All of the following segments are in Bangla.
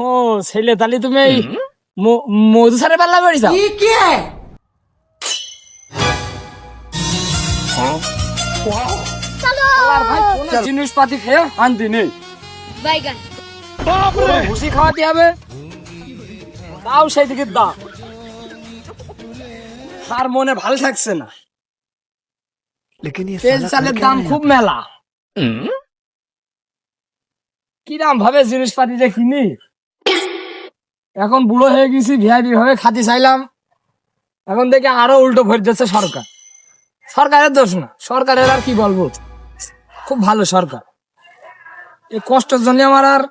ও ছেলে তাহলে তুমি এই মধু সারে পাল্লা করিস জিনিসপাতি খেয়ে শান্তি নেই, ভুসি খাওয়াতে হবে তাও সেই দিকে দাম, আর মনে ভালো থাকছে না। তেল চালের দাম খুব মেলা, কিরাম ভাবে জিনিসপাতি যে কিনি। এখন বুড়ো হয়ে গেছি, ভিআইপি ভাবে খাতে চাইলাম, এখন দেখে আরো উল্টো ভরে যাচ্ছে সরকার। সরকারের দোষ না, সরকারের আর কি বলবো, খুব ভালো সরকার। এই কষ্টের জন্য আমার আর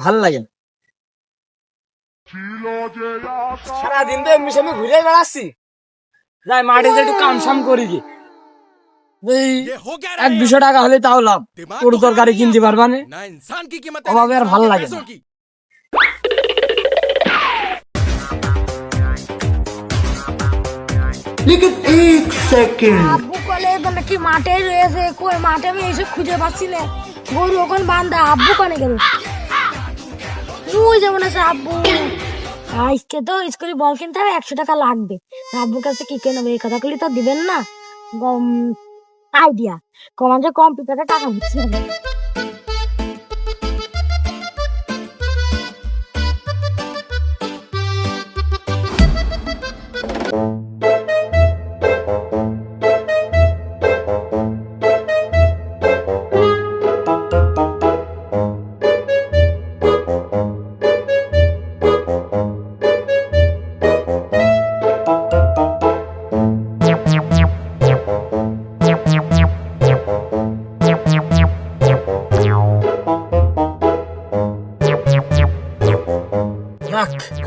ভাল লাগে না। সারাদিন তো এমনি সেমনি ঘুরে বেড়াচ্ছি, যাই মাটিতে একটু কাম সাম করি কি, এই 100-200 টাকা হলে তাও লাভ, তোর তরকারি কিনতে পারবা না, অভাবে আর ভালো লাগে না। আব্বু কলে মানে কি মাঠে রয়েছে, কই মাঠে আমি এসে খুঁজে পাচ্ছি না, গরু ওখানে বান্ধা। আব্বু কানে গেল, তুই যেমন আছে আব্বু। আজকে তো স্কুলে বল কিনতে হবে, 100 টাকা লাগবে। আব্বুর কাছে কি কেনবে, এই কথাগুলি তো দিবেন না। আইডিয়া কমান যে কম্পিউটারে টাকা দিচ্ছি।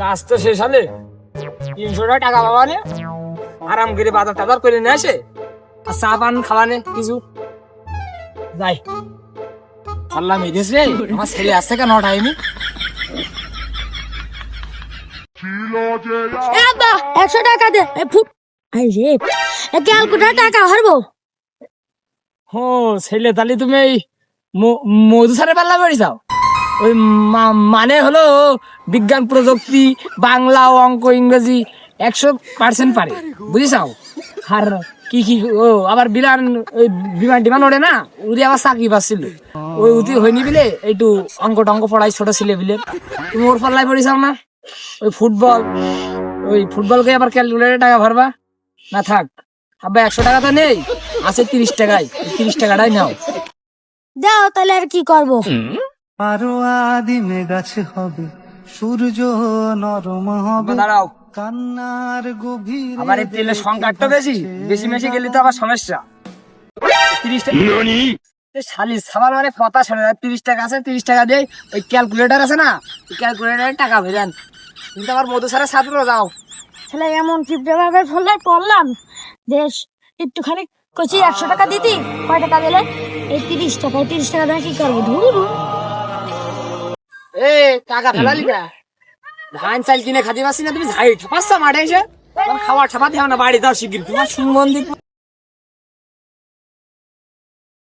কাজ তো শেষ হলে 300 টাকা পাবা নে, আরাম করে বাজার টাজার করে নিয়ে আসে, আর চা পান খাওয়া নে কিছু। যাই আল্লাহ মেরেছে, আমার ছেলে আসছে কেন টাইমে। 100 টাকা দে। ক্যালকুলেটার টাকা হারবো। ও ছেলে তাহলে তুমি এই মধু সারে পাল্লা করিসাও, ওই মানে হলো বিজ্ঞান প্রযুক্তি বাংলা অঙ্ক ইংরেজি 100% পারে, বুঝিসাও। আর কি কি ও আবার বিমান টিমান ওড়ে না, উনি আবার চাকরি পাচ্ছিল, ওই উতি হয়নি বিলে একটু অঙ্ক টঙ্ক পড়াই ছোট ছেলে বিলে। তুমি ওর পাল্লায় পড়িসাও না, ওই ফুটবলকে আবার ক্যালকুলেটারে টাকা ভরবা না। থাক আব্বা, 100 টাকা তো নেই, আছে 30 টাকায়, 30 টাকাটাই নাও। দাও তাহলে আর কি করবো। আরো আদিমে গাছে হবে, সূর্য নরম হবে, দাঁড়াও, কান্নার গভীর। আবার এই তেলের সংকটটা বেশি বেশি মেশি গেলে তো আবার সমস্যা। 30 টাকা শালি সাবার মানে ফতা শোনে, 30 টাকা আছে, 30 টাকা দিয়ে ওই ক্যালকুলেটার আছে না, ওই ক্যালকুলেটারে টাকা ভেজান। কিন্তু আমার মধু সারা ছাত্র যাও। তাহলে এমন চিপড়ে ভাবে ফেললে পড়লাম, বেশ একটুখানি কচি 100 টাকা দিতি, কয় টাকা দিলে? এই 30 টাকা, 30 টাকা দিয়ে কি করবো? ধুরু এ টাকা ফেলালি না, ধান চাল কিনে খাতে পারছি না, তুমি ঝাই ঠাপাচ্ছ মাঠে এসে। খাওয়া ঠাপাতে হবে না, বাড়ি দাও শিগগির, তোমার সুগন্ধি